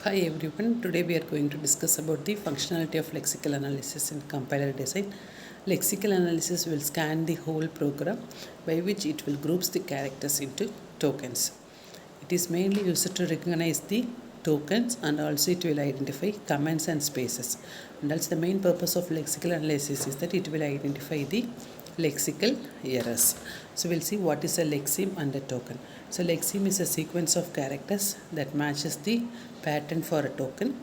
Hi everyone, today we are going to discuss about the functionality of lexical analysis in compiler design. Lexical analysis will scan the whole program by which it will groups the characters into tokens. It is mainly used to recognize the tokens and also it will identify comments and spaces. And that's the main purpose of lexical analysis is that it will identify the lexical errors. So we'll see what is a lexeme and a token. So lexeme is a sequence of characters that matches the pattern for a token.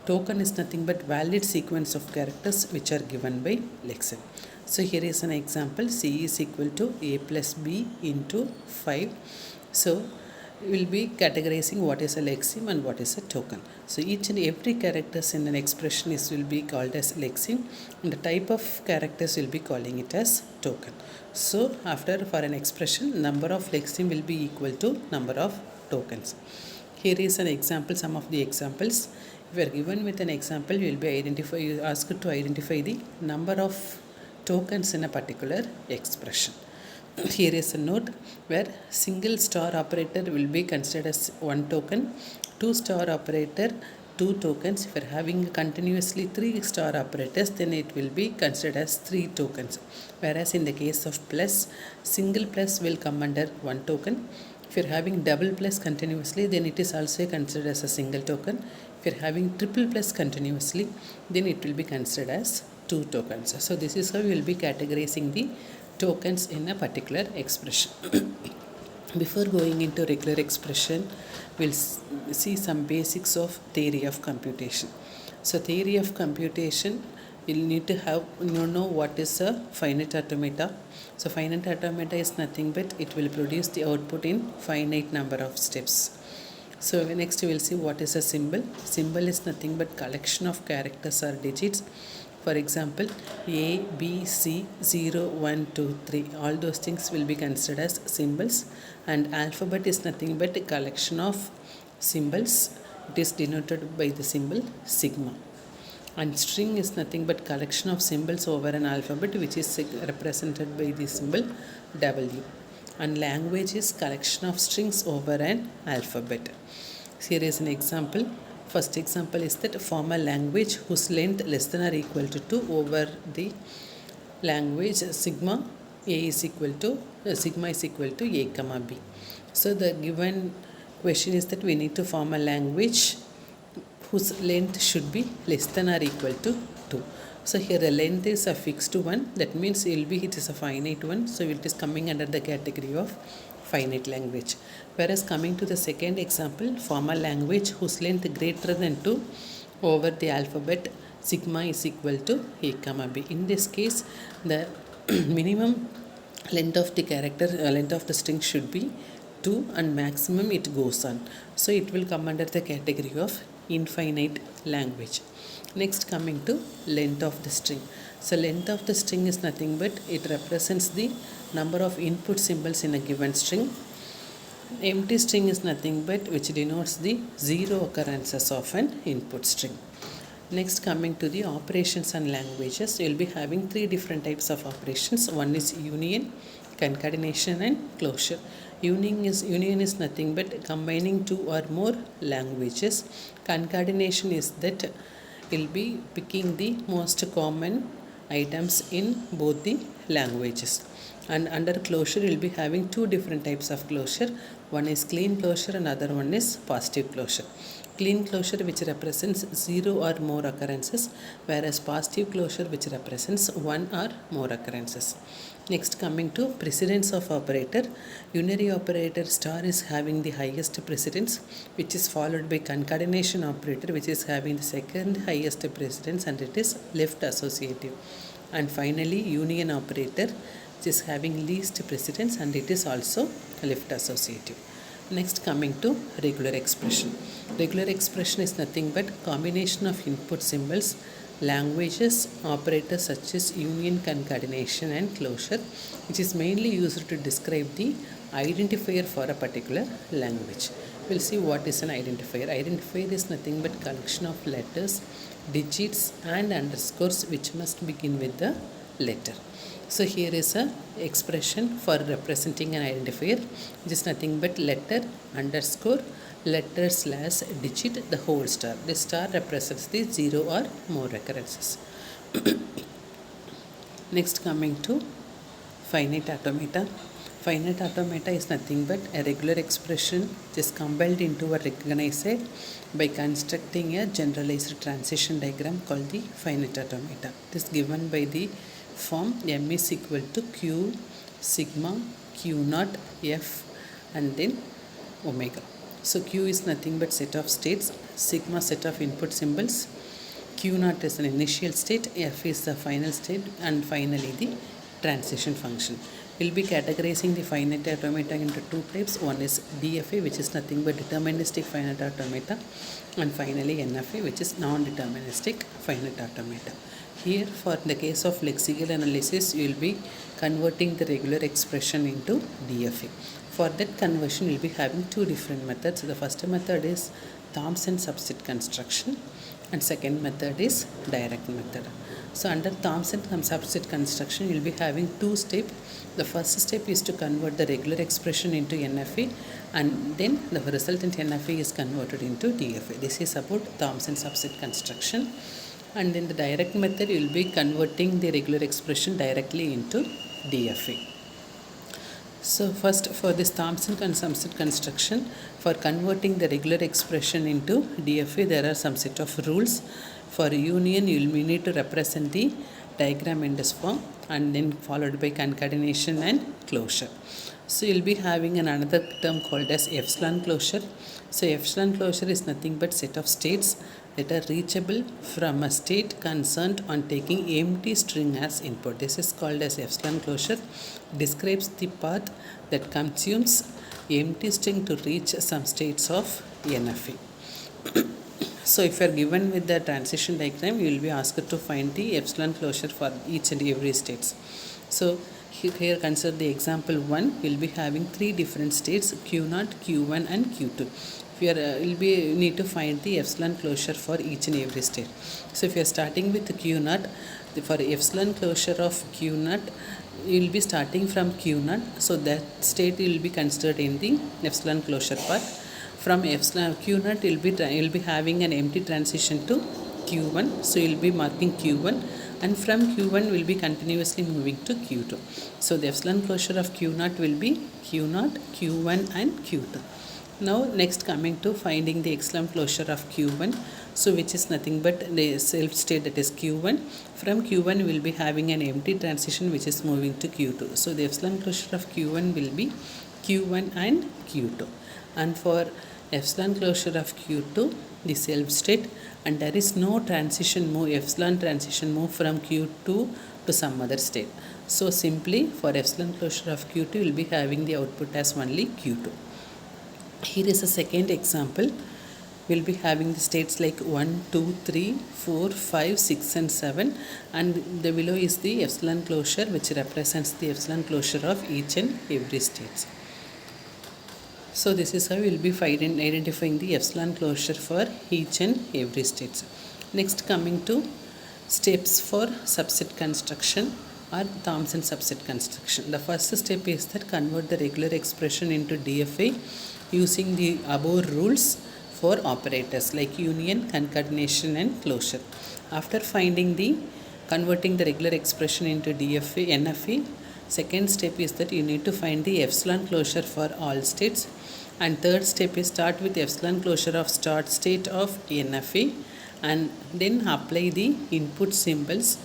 Token is nothing but valid sequence of characters which are given by lexeme. So here is an example. C is equal to A plus B into 5. So we will be categorizing what is a lexeme and what is a token. So each and every characters in an expression will be called as lexeme and the type of characters will be calling it as token. So after for an expression, number of lexeme will be equal to number of tokens. Here is an example, some of the examples. If you are given with an example, you will be asked to identify the number of tokens in a particular expression. Here is a note where single star operator will be considered as one token, two star operator 2 tokens. If you are having continuously 3 star operators, then it will be considered as 3 tokens. Whereas in the case of plus, single plus will come under 1 token. If you are having double plus continuously, then it is also considered as a single token. If you are having triple plus continuously, then it will be considered as 2 tokens. So this is how we will be categorizing the tokens in a particular expression. Before going into regular expression, we'll see some basics of theory of computation. So theory of computation, you'll need to have know what is a finite automata. So finite automata is nothing but it will produce the output in finite number of steps. So next we will see what is a symbol. Symbol is nothing but collection of characters or digits. For example, A, B, C, 0, 1, 2, 3. All those things will be considered as symbols. And alphabet is nothing but a collection of symbols. It is denoted by the symbol sigma. And string is nothing but collection of symbols over an alphabet which is represented by the symbol W. And language is collection of strings over an alphabet. Here is an example. First example is that form a language whose length less than or equal to 2 over the language sigma A is equal to sigma is equal to A comma B. So the given question is that we need to form a language whose length should be less than or equal to 2. So here the length is a fixed one, that means it is a finite one, so it is coming under the category of finite language. Whereas coming to the second example, form a language whose length greater than 2 over the alphabet sigma is equal to A comma B. In this case, the minimum length of the character, length of the string should be 2 and maximum it goes on. So it will come under the category of infinite language. Next coming to length of the string. So length of the string is nothing but it represents the number of input symbols in a given string. Empty string is nothing but which denotes the 0 occurrences of an input string. Next coming to the operations and languages, you will be having 3 different types of operations. One is union, concatenation and closure. Union is nothing but combining 2 or more languages. Concatenation is that will be picking the most common items in both the languages. And under closure you will be having 2 different types of closure. One is clean closure and other one is positive closure. Clean closure which represents 0 or more occurrences, whereas positive closure which represents 1 or more occurrences. Next coming to precedence of operator. Unary operator star is having the highest precedence, which is followed by concatenation operator which is having the second highest precedence and it is left associative. And finally union operator which is having least precedence and it is also left associative. Next coming to regular expression. Regular expression is nothing but combination of input symbols, languages, operators such as union, concatenation and closure, which is mainly used to describe the identifier for a particular language. We'll see what is an identifier. Identifier is nothing but collection of letters, digits and underscores which must begin with the letter. So here is a expression for representing an identifier, which is nothing but letter, underscore, letter slash digit, the whole star. The star represents the 0 or more recurrences. Next, coming to finite automata. Finite automata is nothing but a regular expression which is compiled into a recognizer by constructing a generalized transition diagram called the finite automata. It is given by the form m is equal to q sigma q naught f and then omega. So q is nothing but set of states, sigma set of input symbols, q naught is an initial state, f is the final state, and finally the transition function. We'll be categorizing the finite automata into two types. One is DFA, which is nothing but deterministic finite automata, and finally NFA, which is non-deterministic finite automata. Here, for the case of lexical analysis, you will be converting the regular expression into DFA. For that conversion, we will be having two different methods. The first method is Thompson subset construction, and second method is direct method. So under Thompson subset construction, you will be having two steps. The first step is to convert the regular expression into NFA, and then the resultant NFA is converted into DFA. This is about Thompson subset construction. And in the direct method, you will be converting the regular expression directly into DFA. So first, for this Thompson subset construction, for converting the regular expression into DFA, there are some set of rules. For union, you will need to represent the diagram in this form, and then followed by concatenation and closure. So you will be having another term called as epsilon closure. So epsilon closure is nothing but set of states that are reachable from a state concerned on taking empty string as input. This is called as epsilon closure. Describes the path that consumes empty string to reach some states of NFA. So if you are given with the transition diagram, you will be asked to find the epsilon closure for each and every states. So here consider the example 1. We will be having three different states, Q0, Q1 and Q2. We need to find the epsilon closure for each and every state. So if you are starting with Q0, for epsilon closure of Q0, you will be starting from Q0. So that state will be considered in the epsilon closure part. From epsilon Q0, you will be having an empty transition to Q1. So you will be marking Q1, and from Q1 will be continuously moving to Q2. So the epsilon closure of Q0 will be Q0, Q1 and Q2. Now next, coming to finding the epsilon closure of Q1, so which is nothing but the self state, that is Q1. From Q1 we will be having an empty transition which is moving to Q2. So the epsilon closure of Q1 will be Q1 and Q2. And for epsilon closure of Q2, the self state, and there is no transition move, epsilon transition move from Q2 to some other state. So simply for epsilon closure of Q2, we will be having the output as only Q2. Here is a second example. We will be having the states like 1, 2, 3, 4, 5, 6 and 7, and the below is the epsilon closure which represents the epsilon closure of each and every state. So this is how we will be identifying the epsilon closure for each and every state. Next, coming to steps for subset construction or Thompson subset construction. The first step is that convert the regular expression into DFA using the above rules for operators like union, concatenation and closure. After converting the regular expression into DFA, NFA, second step is that you need to find the epsilon closure for all states, and third step is start with epsilon closure of start state of NFA and then apply the input symbols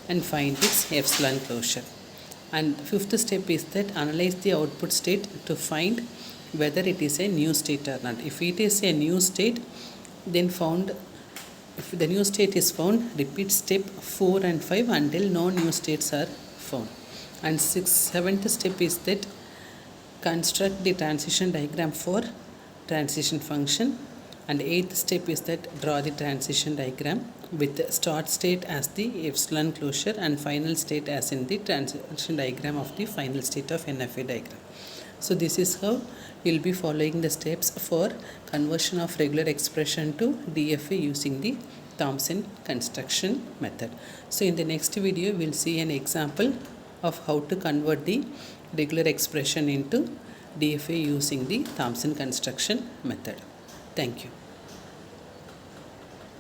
and find its epsilon closure. And fifth step is that analyze the output state to find whether it is a new state or not. If it is a new state, then if the new state is found, repeat step 4 and 5 until no new states are found. And seventh step is that construct the transition diagram for transition function, and eighth step is that draw the transition diagram with start state as the epsilon closure and final state as in the transition diagram of the final state of NFA diagram. So this is how you will be following the steps for conversion of regular expression to DFA using the Thompson construction method. So in the next video we will see an example of how to convert the regular expression into DFA using the Thompson construction method. Thank you.